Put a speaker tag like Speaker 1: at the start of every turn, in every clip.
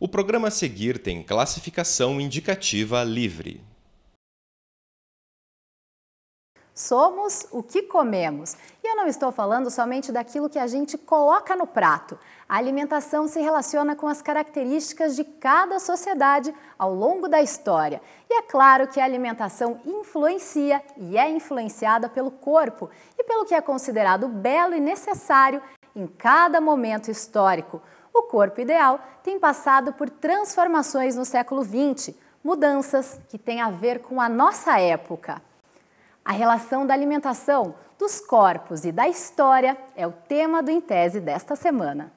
Speaker 1: O programa a seguir tem classificação indicativa livre.
Speaker 2: Somos o que comemos. E eu não estou falando somente daquilo que a gente coloca no prato. A alimentação se relaciona com as características de cada sociedade ao longo da história. E é claro que a alimentação influencia e é influenciada pelo corpo e pelo que é considerado belo e necessário em cada momento histórico. O corpo ideal tem passado por transformações no século XX, mudanças que têm a ver com a nossa época. A relação da alimentação, dos corpos e da história é o tema do Em Tese desta semana.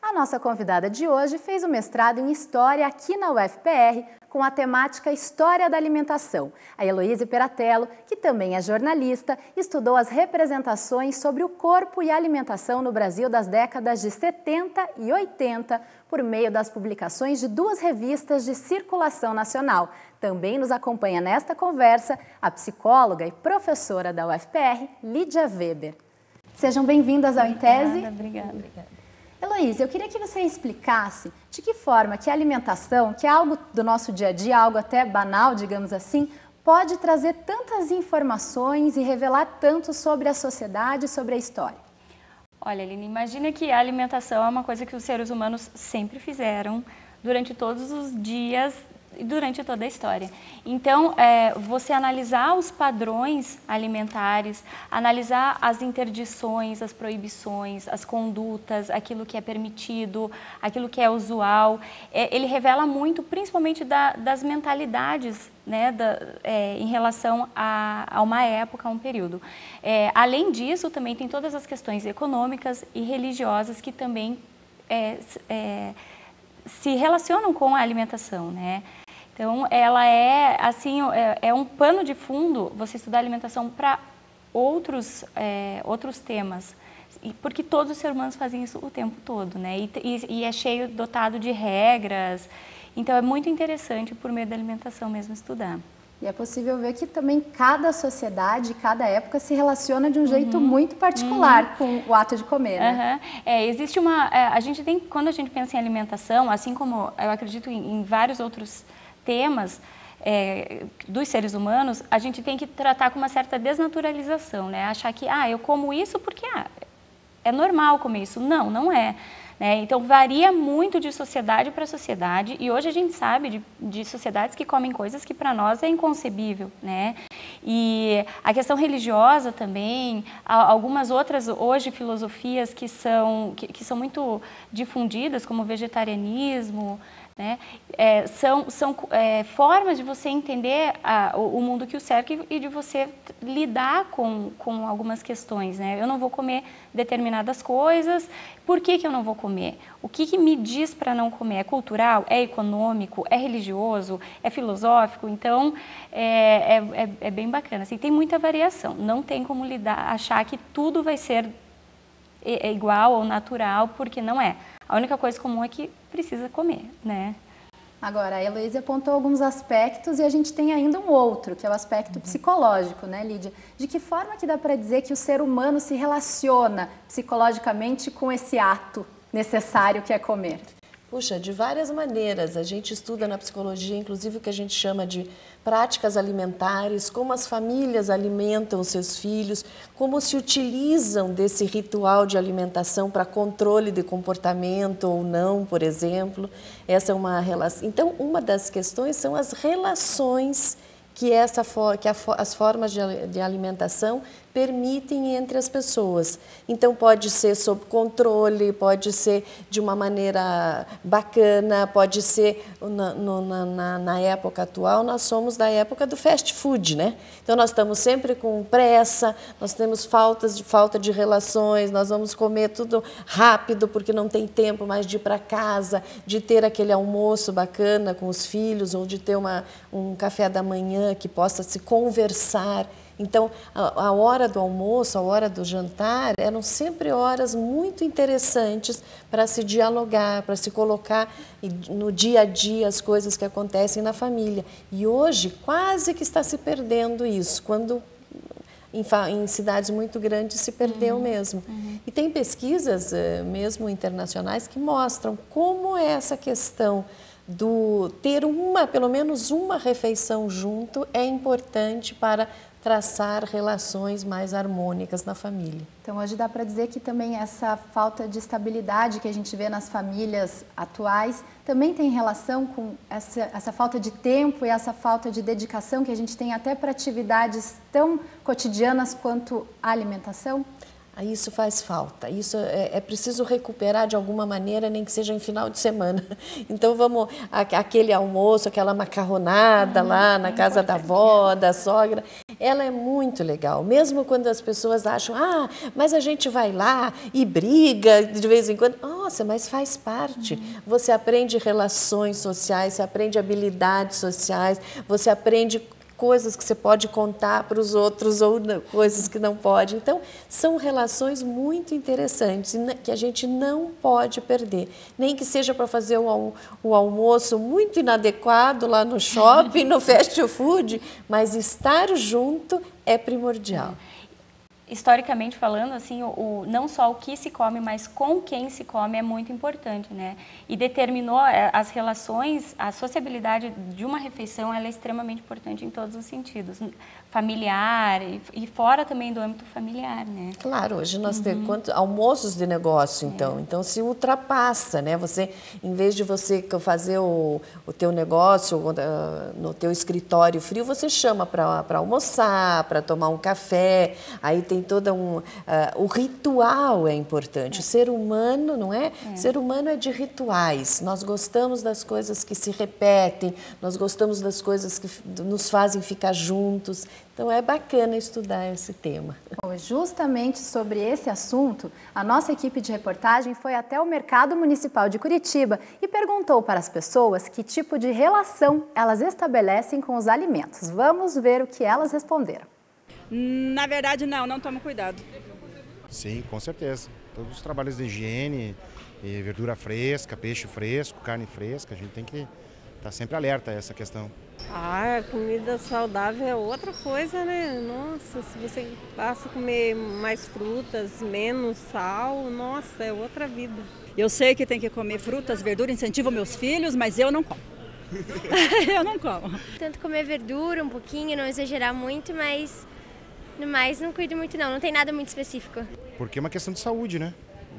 Speaker 2: A nossa convidada de hoje fez o mestrado em História aqui na UFPR com a temática História da Alimentação. A Heloíse Peratello, que também é jornalista, estudou as representações sobre o corpo e a alimentação no Brasil das décadas de 70 e 80 por meio das publicações de duas revistas de circulação nacional. Também nos acompanha nesta conversa a psicóloga e professora da UFPR, Lídia Weber. Sejam bem-vindas ao Em Tese.
Speaker 3: Obrigada.
Speaker 2: Heloíse, eu queria que você explicasse de que forma que a alimentação, que é algo do nosso dia a dia, algo até banal, digamos assim, pode trazer tantas informações e revelar tanto sobre a sociedade e sobre a história.
Speaker 3: Olha, Aline, imagina que a alimentação é uma coisa que os seres humanos sempre fizeram durante todos os dias e durante toda a história. Então, você analisar os padrões alimentares, analisar as interdições, as proibições, as condutas, aquilo que é permitido, aquilo que é usual, ele revela muito, principalmente das mentalidades, né, em relação a uma época, a um período. Além disso, também tem todas as questões econômicas e religiosas que também se relacionam com a alimentação, né? Então, ela é, assim, um pano de fundo você estudar alimentação para outros temas, porque todos os seres humanos fazem isso o tempo todo, né? E é cheio, dotado de regras, então é muito interessante por meio da alimentação mesmo estudar.
Speaker 2: E é possível ver que também cada sociedade, cada época se relaciona de um jeito muito particular com o ato de comer, né?
Speaker 3: Existe a gente tem, quando a gente pensa em alimentação, assim como eu acredito em vários outros temas dos seres humanos, a gente tem que tratar com uma certa desnaturalização, né? Achar que, eu como isso porque é normal comer isso. Não, não é. Né? Então, varia muito de sociedade para sociedade e hoje a gente sabe de sociedades que comem coisas que para nós é inconcebível, né? E a questão religiosa também, algumas outras hoje filosofias que são muito difundidas, como o vegetarianismo, né? São formas de você entender o mundo que o cerca e de você lidar com algumas questões, né? Eu não vou comer determinadas coisas, por que eu não vou comer? O que me diz para não comer? É cultural? É econômico? É religioso? É filosófico? Então, é bem bacana. Assim, tem muita variação, não tem como achar que tudo vai ser igual ou natural, porque não é. A única coisa comum é que precisa comer, né?
Speaker 2: Agora, a Heloíse apontou alguns aspectos e a gente tem ainda um outro, que é o aspecto psicológico, né, Lídia? De que forma que dá para dizer que o ser humano se relaciona psicologicamente com esse ato necessário que é comer?
Speaker 4: Puxa, de várias maneiras. A gente estuda na psicologia, inclusive, o que a gente chama de práticas alimentares, como as famílias alimentam os seus filhos, como se utilizam desse ritual de alimentação para controle de comportamento ou não, por exemplo. Essa é uma relação. Então, uma das questões são as relações que as formas de alimentação permitem entre as pessoas. Então, pode ser sob controle, pode ser de uma maneira bacana, pode ser, na época atual, nós somos da época do fast food, né? Então, nós estamos sempre com pressa, nós temos falta de relações, nós vamos comer tudo rápido, porque não tem tempo mais de ir para casa, de ter aquele almoço bacana com os filhos, ou de ter um café da manhã que possa se conversar. Então, a hora do almoço, a hora do jantar, eram sempre horas muito interessantes para se dialogar, para se colocar no dia a dia as coisas que acontecem na família. E hoje quase que está se perdendo isso, quando em cidades muito grandes se perdeu mesmo. E tem pesquisas, mesmo internacionais, que mostram como é essa questão do ter pelo menos uma refeição junto é importante para traçar relações mais harmônicas na família.
Speaker 2: Então, hoje dá para dizer que também essa falta de estabilidade que a gente vê nas famílias atuais também tem relação com essa falta de tempo e essa falta de dedicação que a gente tem até para atividades tão cotidianas quanto a alimentação?
Speaker 4: Isso faz falta, isso é preciso recuperar de alguma maneira, nem que seja em final de semana. Então vamos, aquele almoço, aquela macarronada lá na casa da avó, da sogra, ela é muito legal, mesmo quando as pessoas acham, mas a gente vai lá e briga de vez em quando. Nossa, mas faz parte. Você aprende relações sociais, você aprende habilidades sociais, você aprende coisas que você pode contar para os outros ou coisas que não pode. Então, são relações muito interessantes que a gente não pode perder. Nem que seja para fazer o almoço muito inadequado lá no shopping, no fast food, mas estar junto é primordial.
Speaker 3: Historicamente falando, assim, não só o que se come, mas com quem se come é muito importante, né? E determinou as relações, a sociabilidade de uma refeição, ela é extremamente importante em todos os sentidos, familiar e fora também do âmbito familiar, né?
Speaker 4: Claro, hoje nós temos almoços de negócio, então se ultrapassa, né? Você, em vez de você fazer o teu negócio no teu escritório frio, você chama para almoçar, para tomar um café, aí tem todo o ritual é importante. O ser humano, não é? O ser humano é de rituais. Nós gostamos das coisas que se repetem, nós gostamos das coisas que nos fazem ficar juntos. Então é bacana estudar esse tema.
Speaker 2: Bom, justamente sobre esse assunto, a nossa equipe de reportagem foi até o Mercado Municipal de Curitiba e perguntou para as pessoas que tipo de relação elas estabelecem com os alimentos. Vamos ver o que elas responderam.
Speaker 5: Na verdade, não tomo cuidado.
Speaker 6: Sim, com certeza. Todos os trabalhos de higiene, verdura fresca, peixe fresco, carne fresca, a gente tem que estar sempre alerta a essa questão.
Speaker 7: Comida saudável é outra coisa, né? Nossa, se você passa a comer mais frutas, menos sal, nossa, é outra vida.
Speaker 5: Eu sei que tem que comer frutas, verduras, incentivo meus filhos, mas eu não como. Eu não como.
Speaker 8: Tento comer verdura um pouquinho, não exagerar muito, mas no mais não cuido muito não tem nada muito específico.
Speaker 6: Porque é uma questão de saúde, né?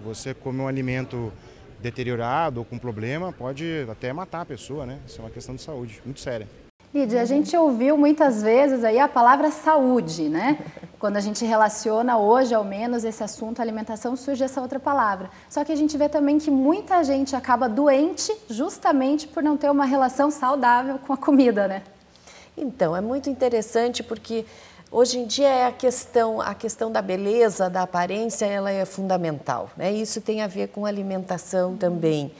Speaker 6: Você come um alimento deteriorado ou com problema, pode até matar a pessoa, né? Isso é uma questão de saúde, muito séria.
Speaker 2: Lídia, a gente ouviu muitas vezes aí a palavra saúde, né? Quando a gente relaciona hoje, ao menos, esse assunto alimentação, surge essa outra palavra. Só que a gente vê também que muita gente acaba doente justamente por não ter uma relação saudável com a comida, né?
Speaker 4: Então, é muito interessante porque hoje em dia a questão da beleza, da aparência, ela é fundamental, né? Isso tem a ver com alimentação também.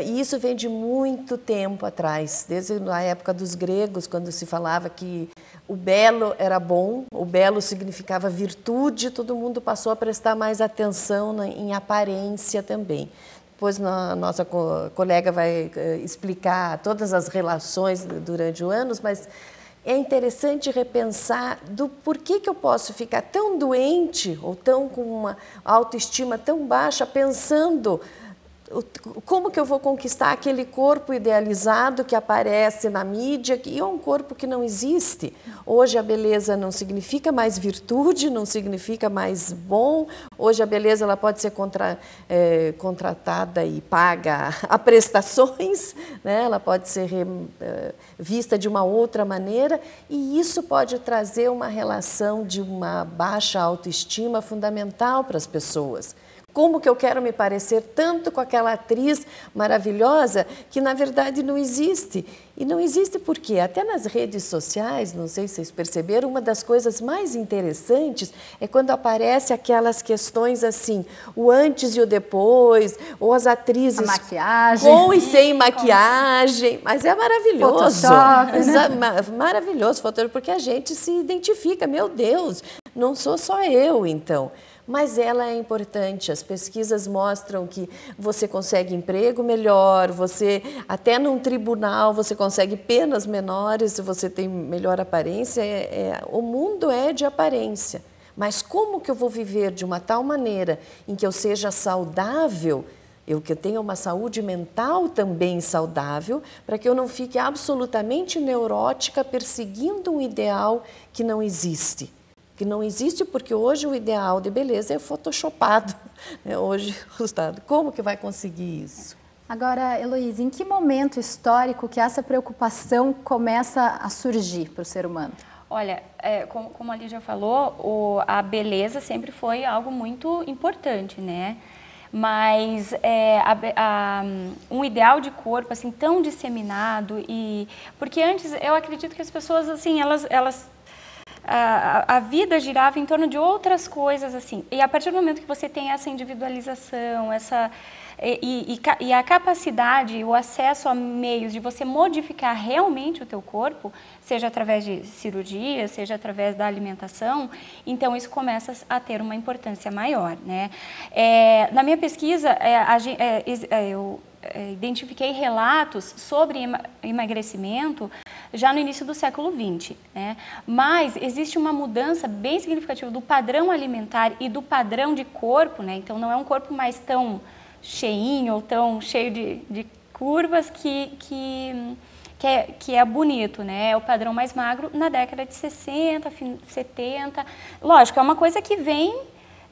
Speaker 4: E isso vem de muito tempo atrás, desde a época dos gregos, quando se falava que o belo era bom, o belo significava virtude, todo mundo passou a prestar mais atenção em aparência também. Depois a nossa colega vai explicar todas as relações durante os anos, mas é interessante repensar do porquê que eu posso ficar tão doente ou tão com uma autoestima tão baixa pensando como que eu vou conquistar aquele corpo idealizado que aparece na mídia, e é um corpo que não existe. Hoje a beleza não significa mais virtude, não significa mais bom. Hoje a beleza ela pode ser contratada e paga a prestações, né? Ela pode ser vista de uma outra maneira, e isso pode trazer uma relação de uma baixa autoestima fundamental para as pessoas. Como que eu quero me parecer tanto com aquela atriz maravilhosa que, na verdade, não existe. E não existe porque, até nas redes sociais, não sei se vocês perceberam, uma das coisas mais interessantes é quando aparecem aquelas questões assim, o antes e o depois, ou as atrizes
Speaker 2: a maquiagem,
Speaker 4: com e sem maquiagem, mas é maravilhoso.
Speaker 2: Photoshop, né?
Speaker 4: Maravilhoso, porque a gente se identifica, meu Deus, não sou só eu, então. Mas ela é importante, as pesquisas mostram que você consegue emprego melhor, você até num tribunal você consegue penas menores se você tem melhor aparência, o mundo é de aparência. Mas como que eu vou viver de uma tal maneira em que eu seja saudável, que eu tenha uma saúde mental também saudável, para que eu não fique absolutamente neurótica perseguindo um ideal que não existe. Que não existe porque hoje o ideal de beleza é photoshopado. Hoje, como que vai conseguir isso?
Speaker 2: Agora, Heloísa, em que momento histórico que essa preocupação começa a surgir para o ser humano?
Speaker 3: Olha, como a Lídia falou, a beleza sempre foi algo muito importante, né? Mas um ideal de corpo assim tão disseminado porque antes eu acredito que as pessoas assim a vida girava em torno de outras coisas assim, e a partir do momento que você tem essa individualização, e a capacidade, o acesso a meios de você modificar realmente o teu corpo, seja através de cirurgia, seja através da alimentação, então isso começa a ter uma importância maior, né? Na minha pesquisa, eu identifiquei relatos sobre emagrecimento já no início do século XX, né? Mas existe uma mudança bem significativa do padrão alimentar e do padrão de corpo, né? Então não é um corpo mais tão cheinho ou tão cheio de curvas que é bonito, né? É o padrão mais magro na década de 60, 70. Lógico, é uma coisa que vem,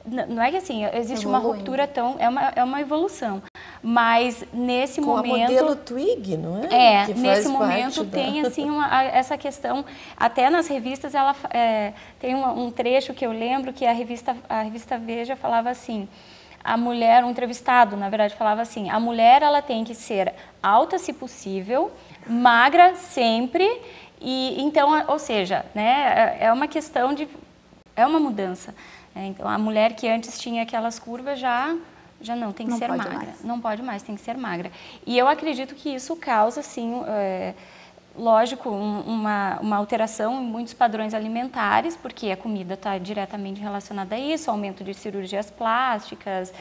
Speaker 3: não é que assim, existe uma ruptura é uma evolução. Mas nesse momento...
Speaker 4: Com o modelo Twig, não é?
Speaker 3: Nesse momento tem assim essa questão, até nas revistas tem um trecho que eu lembro que a revista Veja falava assim, a mulher, um entrevistado, na verdade, falava assim, a mulher ela tem que ser alta se possível, magra sempre, e então, ou seja, né, é uma questão é uma mudança. Então, a mulher que antes tinha aquelas curvas já não tem que ser magra. Não pode mais, tem que ser magra. E eu acredito que isso causa, sim, lógico, uma alteração em muitos padrões alimentares, porque a comida está diretamente relacionada a isso, aumento de cirurgias plásticas,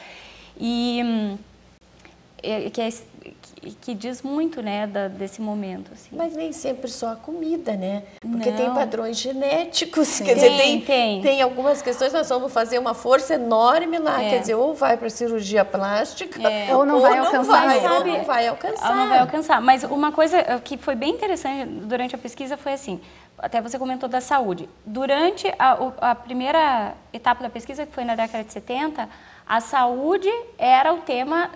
Speaker 3: que diz muito, né, desse momento. Assim.
Speaker 4: Mas nem sempre só a comida, né? Porque tem padrões genéticos, quer dizer, tem algumas questões, nós vamos fazer uma força enorme lá, quer dizer, ou vai para cirurgia plástica,
Speaker 2: ou não vai alcançar.
Speaker 4: Não vai alcançar.
Speaker 3: Mas uma coisa que foi bem interessante durante a pesquisa foi assim, até você comentou da saúde. Durante a primeira etapa da pesquisa, que foi na década de 70, a saúde era o tema,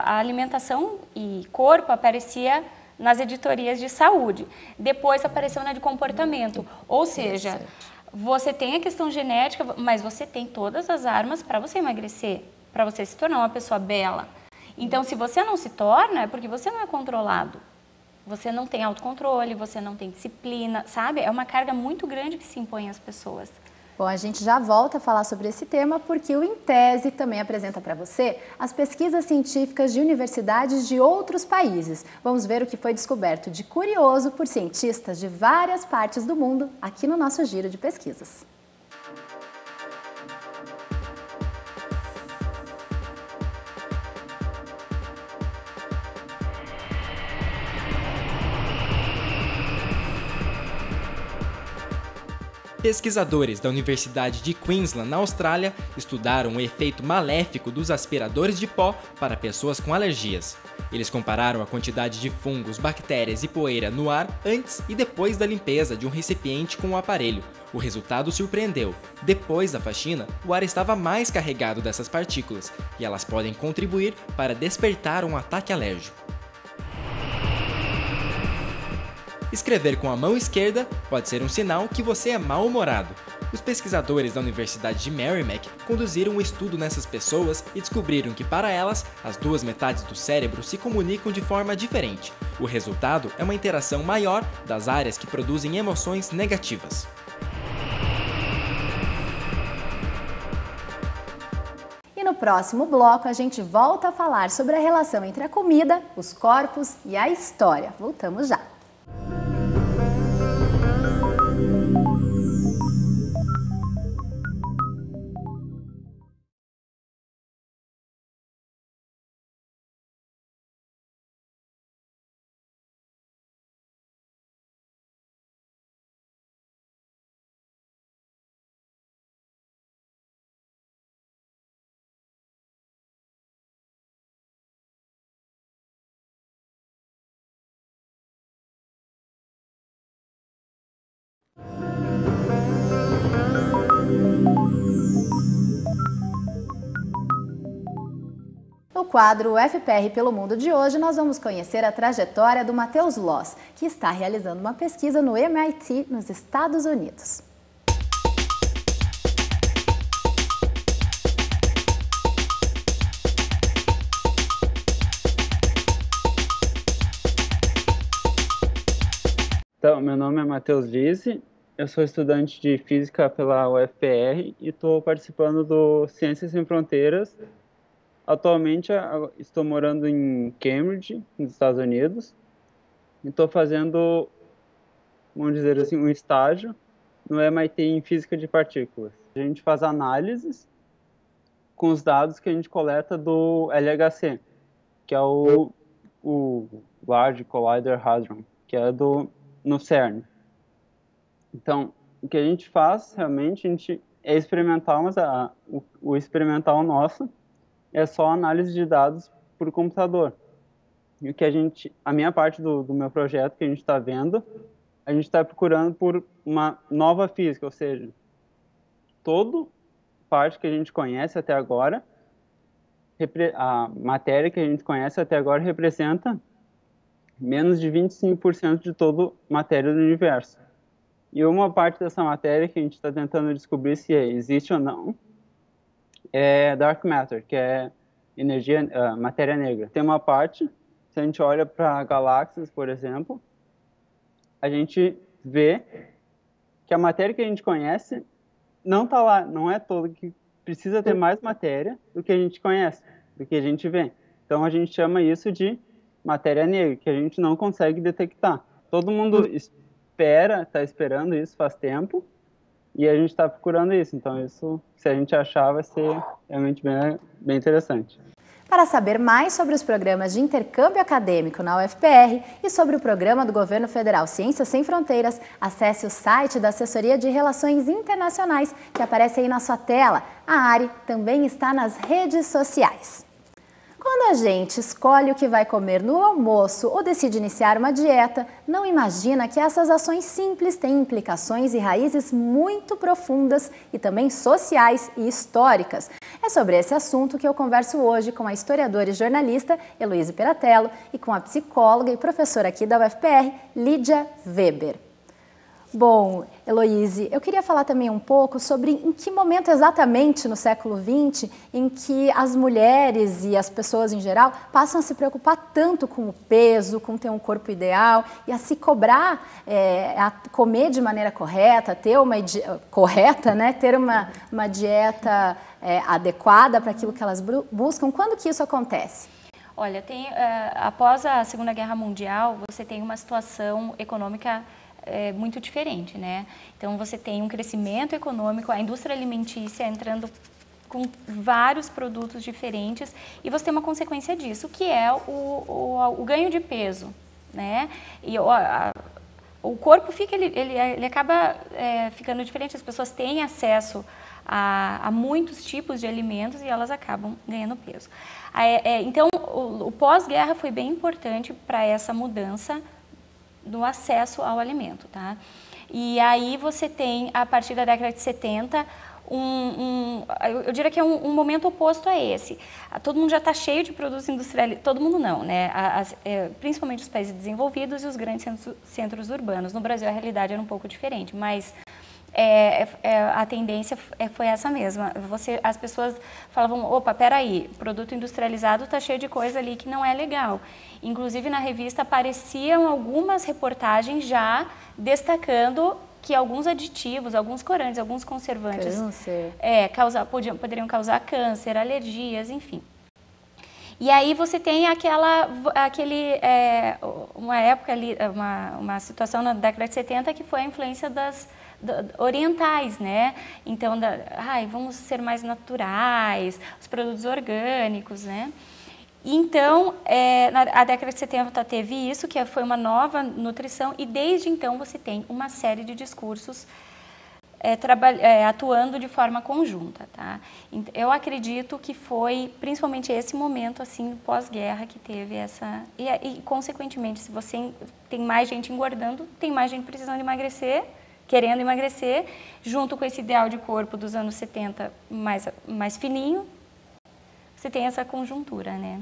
Speaker 3: a alimentação e corpo aparecia nas editorias de saúde. Depois apareceu na de comportamento. Ou seja, você tem a questão genética, mas você tem todas as armas para você emagrecer, para você se tornar uma pessoa bela. Então, se você não se torna, é porque você não é controlado. Você não tem autocontrole, você não tem disciplina, sabe? É uma carga muito grande que se impõe às pessoas.
Speaker 2: Bom, a gente já volta a falar sobre esse tema porque o Intese também apresenta para você as pesquisas científicas de universidades de outros países. Vamos ver o que foi descoberto de curioso por cientistas de várias partes do mundo aqui no nosso Giro de Pesquisas.
Speaker 9: Pesquisadores da Universidade de Queensland, na Austrália, estudaram o efeito maléfico dos aspiradores de pó para pessoas com alergias. Eles compararam a quantidade de fungos, bactérias e poeira no ar antes e depois da limpeza de um recipiente com o aparelho. O resultado surpreendeu. Depois da faxina, o ar estava mais carregado dessas partículas e elas podem contribuir para despertar um ataque alérgico. Escrever com a mão esquerda pode ser um sinal que você é mal-humorado. Os pesquisadores da Universidade de Merrimack conduziram um estudo nessas pessoas e descobriram que, para elas, as duas metades do cérebro se comunicam de forma diferente. O resultado é uma interação maior das áreas que produzem emoções negativas.
Speaker 2: E no próximo bloco a gente volta a falar sobre a relação entre a comida, os corpos e a história. Voltamos já! No quadro UFPR pelo Mundo de hoje, nós vamos conhecer a trajetória do Matheus Loss, que está realizando uma pesquisa no MIT, nos Estados Unidos.
Speaker 10: Então, meu nome é Matheus Lise, eu sou estudante de Física pela UFPR e estou participando do Ciências Sem Fronteiras. Atualmente estou morando em Cambridge, nos Estados Unidos, e estou fazendo, vamos dizer assim, um estágio no MIT em Física de Partículas. A gente faz análises com os dados que a gente coleta do LHC, que é o Large Collider Hadron, que é no CERN. Então, o que a gente faz, realmente, é experimental, mas o experimental nosso é só análise de dados por computador. E o que a minha parte do meu projeto que a gente está vendo, a gente está procurando por uma nova física, ou seja, toda parte que a gente conhece até agora, a matéria que a gente conhece até agora representa menos de 25% de toda matéria do universo. E uma parte dessa matéria que a gente está tentando descobrir se existe ou não é Dark Matter, que é matéria negra. Tem uma parte, se a gente olha para galáxias, por exemplo, a gente vê que a matéria que a gente conhece não está lá, não é toda, que precisa ter mais matéria do que a gente conhece, do que a gente vê. Então a gente chama isso de matéria negra, que a gente não consegue detectar. Todo mundo está esperando isso faz tempo, e a gente está procurando isso. Então isso, se a gente achar, vai ser realmente bem interessante.
Speaker 2: Para saber mais sobre os programas de intercâmbio acadêmico na UFPR e sobre o programa do Governo Federal Ciências Sem Fronteiras, acesse o site da Assessoria de Relações Internacionais, que aparece aí na sua tela. A ARI também está nas redes sociais. Quando a gente escolhe o que vai comer no almoço ou decide iniciar uma dieta, não imagina que essas ações simples têm implicações e raízes muito profundas e também sociais e históricas. É sobre esse assunto que eu converso hoje com a historiadora e jornalista Heloíse Peratello e com a psicóloga e professora aqui da UFPR, Lídia Weber. Bom, Heloíse, eu queria falar também um pouco sobre em que momento exatamente no século XX em que as mulheres e as pessoas em geral passam a se preocupar tanto com o peso, com ter um corpo ideal e a se cobrar, a comer de maneira correta, ter uma dieta adequada para aquilo que elas buscam. Quando que isso acontece?
Speaker 3: Olha, após a Segunda Guerra Mundial, você tem uma situação econômica muito diferente, né? Então você tem um crescimento econômico, a indústria alimentícia entrando com vários produtos diferentes e você tem uma consequência disso, que é o ganho de peso, né? E o corpo ele acaba ficando diferente, as pessoas têm acesso a muitos tipos de alimentos e elas acabam ganhando peso. Então o pós-guerra foi bem importante para essa mudança no acesso ao alimento, tá? E aí você tem, a partir da década de 70, eu diria que é um momento oposto a esse. Todo mundo já está cheio de produtos industrializados, todo mundo não, né? Principalmente os países desenvolvidos e os grandes centros urbanos. No Brasil a realidade era um pouco diferente, mas a tendência foi essa mesma. As pessoas falavam, opa, peraí, produto industrializado está cheio de coisa ali que não é legal. Inclusive na revista apareciam algumas reportagens já destacando que alguns aditivos, alguns corantes, alguns conservantes poderiam causar câncer, alergias, enfim. E aí você tem uma época ali, uma situação na década de 70 que foi a influência das orientais, né? Então, vamos ser mais naturais, os produtos orgânicos, né? Então, a década de 70 teve isso, que foi uma nova nutrição, e desde então você tem uma série de discursos atuando de forma conjunta, tá? Eu acredito que foi principalmente esse momento, assim, pós-guerra, que teve essa... E, consequentemente, se você tem mais gente engordando, tem mais gente precisando emagrecer, querendo emagrecer, junto com esse ideal de corpo dos anos 70 mais fininho, você tem essa conjuntura, né?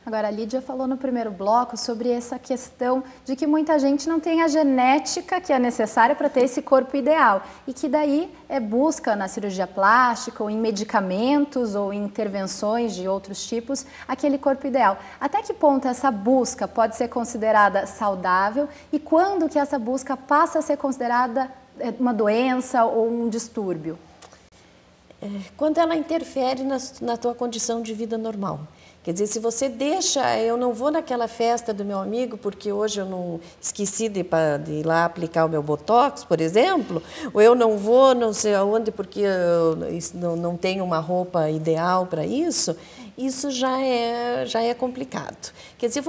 Speaker 2: Agora, a Lídia falou no primeiro bloco sobre essa questão de que muita gente não tem a genética que é necessária para ter esse corpo ideal e que daí busca na cirurgia plástica ou em medicamentos ou em intervenções de outros tipos aquele corpo ideal. Até que ponto essa busca pode ser considerada saudável e quando que essa busca passa a ser considerada uma doença ou um distúrbio?
Speaker 4: Quando ela interfere na tua condição de vida normal. Quer dizer, se você deixa, eu não vou naquela festa do meu amigo porque hoje eu não esqueci de ir lá aplicar o meu Botox, por exemplo, ou eu não vou não sei aonde porque eu não tenho uma roupa ideal para isso, isso já é complicado. Quer dizer,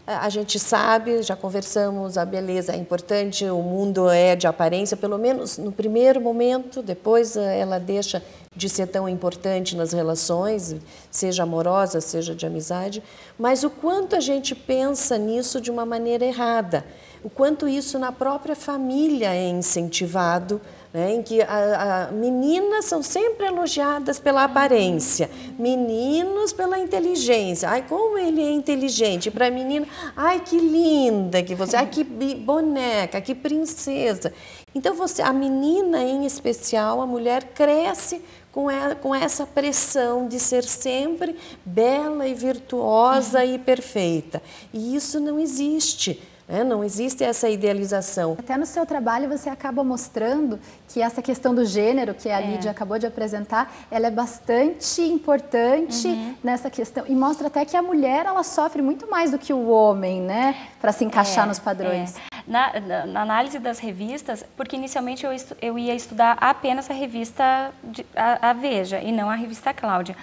Speaker 4: a gente sabe, já conversamos, a beleza é importante, o mundo é de aparência, pelo menos no primeiro momento, depois ela deixa de ser tão importante nas relações, seja amorosa, seja de amizade, mas o quanto a gente pensa nisso de uma maneira errada, o quanto isso na própria família é incentivado, né, em que meninas são sempre elogiadas pela aparência, meninos pela inteligência. Ai, como ele é inteligente. Para a menina, ai, que linda que você, ai, que boneca, que princesa. Então, a menina em especial, a mulher cresce com essa pressão de ser sempre bela e virtuosa e perfeita. E isso não existe. Não existe essa idealização.
Speaker 2: Até no seu trabalho você acaba mostrando que essa questão do gênero, que a Lídia acabou de apresentar, ela é bastante importante nessa questão. E mostra até que a mulher, ela sofre muito mais do que o homem, né? Para se encaixar nos padrões.
Speaker 3: Na análise das revistas, porque inicialmente eu ia estudar apenas a revista, a Veja, e não a revista Cláudia.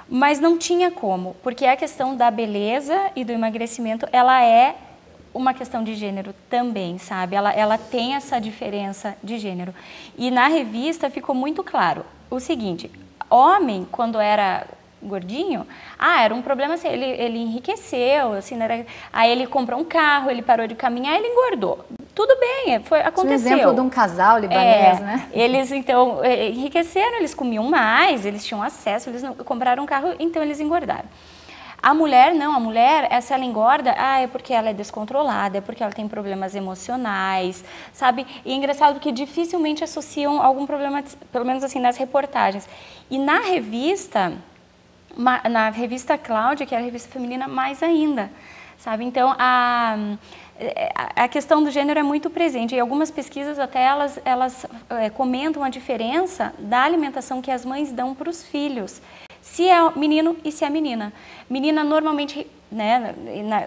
Speaker 3: Mas não tinha como, porque a questão da beleza e do emagrecimento, ela é uma questão de gênero também, sabe? Ela tem essa diferença de gênero. E na revista ficou muito claro o seguinte, homem, quando era gordinho, era um problema assim, ele enriqueceu, assim, aí ele comprou um carro, ele parou de caminhar, ele engordou. Tudo bem, aconteceu.
Speaker 2: Um exemplo de um casal libanês, né?
Speaker 3: Eles, então, enriqueceram, eles comiam mais, eles tinham acesso, eles compraram um carro, então eles engordaram. A mulher não, a mulher, se ela engorda, é porque ela é descontrolada, é porque ela tem problemas emocionais, sabe? E é engraçado que dificilmente associam algum problema, pelo menos assim, nas reportagens. E na revista Cláudia, que era a revista feminina, mais ainda, sabe? Então, a questão do gênero é muito presente. E algumas pesquisas até elas comentam a diferença da alimentação que as mães dão para os filhos. Se é menino e se é menina. Menina normalmente, né,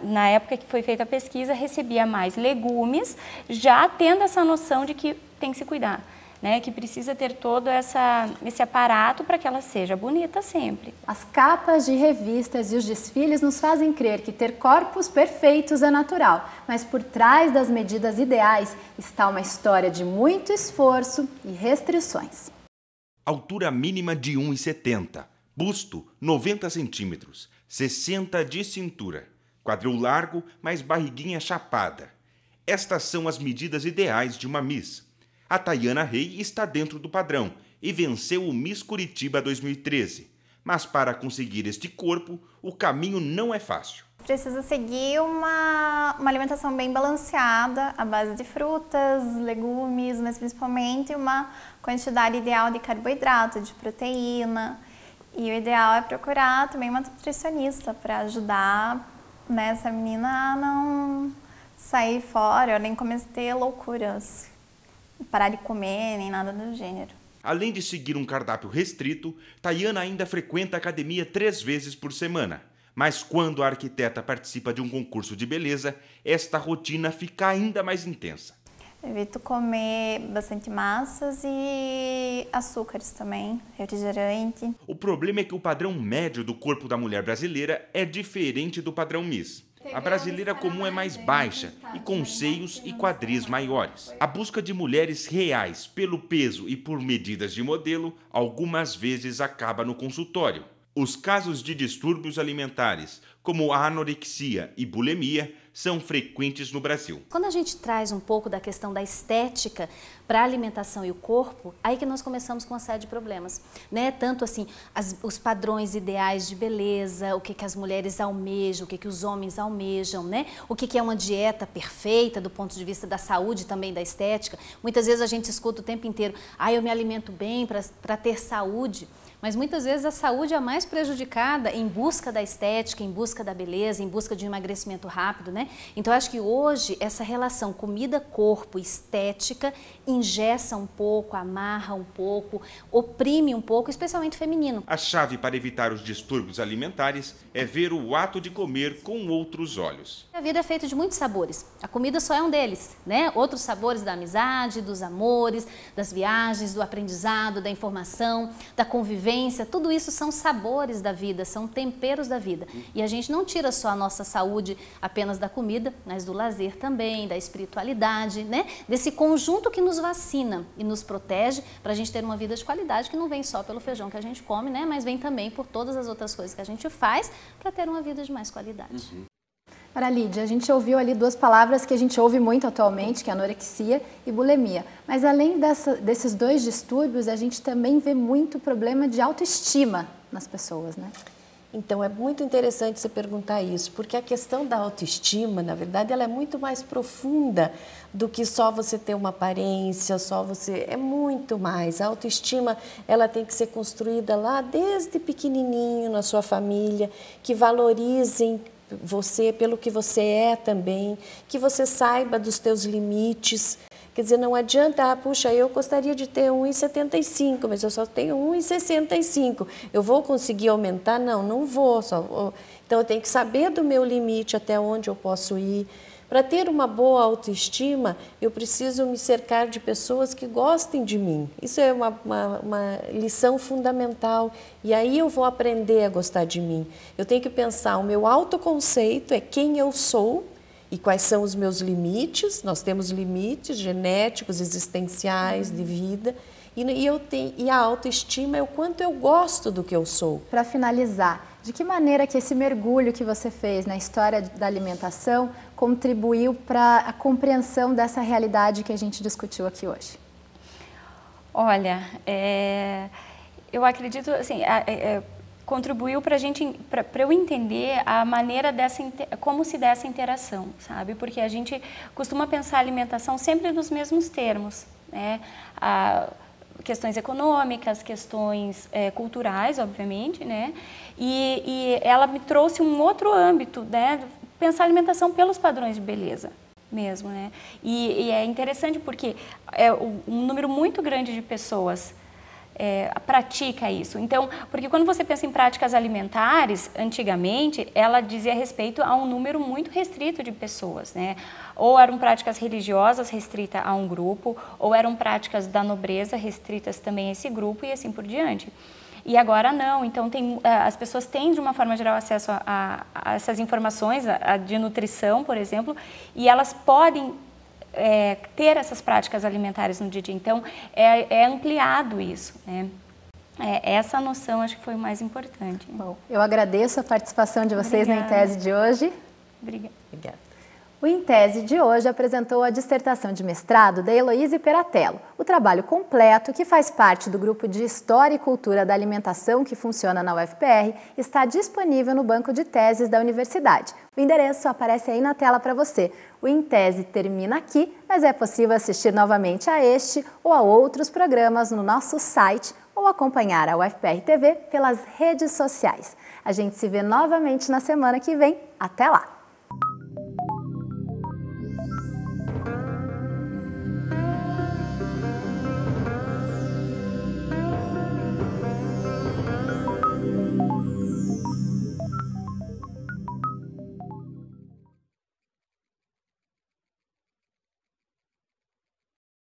Speaker 3: na época que foi feita a pesquisa, recebia mais legumes, já tendo essa noção de que tem que se cuidar, né, que precisa ter todo esse aparato para que ela seja bonita sempre.
Speaker 2: As capas de revistas e os desfiles nos fazem crer que ter corpos perfeitos é natural, mas por trás das medidas ideais está uma história de muito esforço e restrições.
Speaker 11: Altura mínima de 1,70 m. Busto, 90 centímetros, 60 de cintura, quadril largo, mais barriguinha chapada. Estas são as medidas ideais de uma Miss. A Tayana Rey está dentro do padrão e venceu o Miss Curitiba 2013. Mas para conseguir este corpo, o caminho não é fácil.
Speaker 12: Precisa seguir uma alimentação bem balanceada, à base de frutas, legumes, mas principalmente uma quantidade ideal de carboidrato, de proteína. E o ideal é procurar também uma nutricionista para ajudar, né, essa menina a não sair fora ou nem cometer loucuras. parar de comer, nem nada do gênero.
Speaker 11: Além de seguir um cardápio restrito, Tayana ainda frequenta a academia 3 vezes por semana. Mas quando a arquiteta participa de um concurso de beleza, esta rotina fica ainda mais intensa.
Speaker 12: Evito comer bastante massas e açúcares também, refrigerante.
Speaker 11: O problema é que o padrão médio do corpo da mulher brasileira é diferente do padrão Miss. A brasileira comum é mais baixa e com seios e quadris maiores. A busca de mulheres reais pelo peso e por medidas de modelo algumas vezes acaba no consultório. Os casos de distúrbios alimentares, como a anorexia e bulimia, são frequentes no Brasil.
Speaker 13: Quando a gente traz um pouco da questão da estética para a alimentação e o corpo, aí que nós começamos com uma série de problemas, né? Tanto assim, os padrões ideais de beleza, o que as mulheres almejam, o que os homens almejam, né? O que é uma dieta perfeita do ponto de vista da saúde e também da estética. Muitas vezes a gente escuta o tempo inteiro, eu me alimento bem para ter saúde. Mas muitas vezes a saúde é a mais prejudicada em busca da estética, em busca da beleza, em busca de um emagrecimento rápido, né? Então eu acho que hoje essa relação comida-corpo, estética, engessa um pouco, amarra um pouco, oprime um pouco, especialmente o feminino.
Speaker 11: A chave para evitar os distúrbios alimentares é ver o ato de comer com outros olhos.
Speaker 13: A vida é feita de muitos sabores, a comida só é um deles, né? Outros sabores da amizade, dos amores, das viagens, do aprendizado, da informação, da convivência, tudo isso são sabores da vida, são temperos da vida. E a gente não tira só a nossa saúde apenas da comida, mas do lazer também, da espiritualidade, né? Desse conjunto que nos vacina e nos protege para a gente ter uma vida de qualidade que não vem só pelo feijão que a gente come, né? Mas vem também por todas as outras coisas que a gente faz para ter uma vida de mais qualidade.
Speaker 2: Ora, Lídia, a gente ouviu ali 2 palavras que a gente ouve muito atualmente, que é anorexia e bulimia. Mas além desses 2 distúrbios, a gente também vê muito problema de autoestima nas pessoas, né?
Speaker 4: Então, é muito interessante você perguntar isso, porque a questão da autoestima, na verdade, ela é muito mais profunda do que só você ter uma aparência, só você... É muito mais. A autoestima, ela tem que ser construída lá desde pequenininho, na sua família, que valorizem você pelo que você é também, que você saiba dos teus limites. Quer dizer, não adianta, puxa, eu gostaria de ter 1,75, mas eu só tenho 1,65. Eu vou conseguir aumentar? Não, não vou. Então, eu tenho que saber do meu limite, até onde eu posso ir. Para ter uma boa autoestima, eu preciso me cercar de pessoas que gostem de mim. Isso é uma lição fundamental. E aí eu vou aprender a gostar de mim. Eu tenho que pensar, o meu autoconceito é quem eu sou e quais são os meus limites. Nós temos limites genéticos, existenciais, de vida. E a autoestima é o quanto eu gosto do que eu sou.
Speaker 2: Para finalizar, de que maneira que esse mergulho que você fez na história da alimentação contribuiu para a compreensão dessa realidade que a gente discutiu aqui hoje?
Speaker 3: Olha, eu acredito, assim, contribuiu para eu entender a maneira como se dá essa interação, sabe? Porque a gente costuma pensar a alimentação sempre nos mesmos termos, né? Questões econômicas, questões culturais, obviamente, né? E ela me trouxe um outro âmbito, né? Pensar a alimentação pelos padrões de beleza mesmo, né? E é interessante porque um número muito grande de pessoas pratica isso. Então, porque quando você pensa em práticas alimentares, antigamente, ela dizia respeito a um número muito restrito de pessoas, né? Ou eram práticas religiosas restritas a um grupo, ou eram práticas da nobreza restritas também a esse grupo e assim por diante. E agora não, então as pessoas têm de uma forma geral acesso a essas informações, de nutrição, por exemplo, e elas podem ter essas práticas alimentares no dia a dia. Então, é ampliado isso, né? Essa noção acho que foi o mais importante.
Speaker 2: Bom, eu agradeço a participação de vocês no Em Tese de hoje.
Speaker 3: Obrigada.
Speaker 2: O Em Tese de hoje apresentou a dissertação de mestrado da Heloíse Peratello. O trabalho completo, que faz parte do grupo de História e Cultura da Alimentação que funciona na UFPR, está disponível no banco de teses da universidade. O endereço aparece aí na tela para você. O Em Tese termina aqui, mas é possível assistir novamente a este ou a outros programas no nosso site ou acompanhar a UFPR TV pelas redes sociais. A gente se vê novamente na semana que vem. Até lá!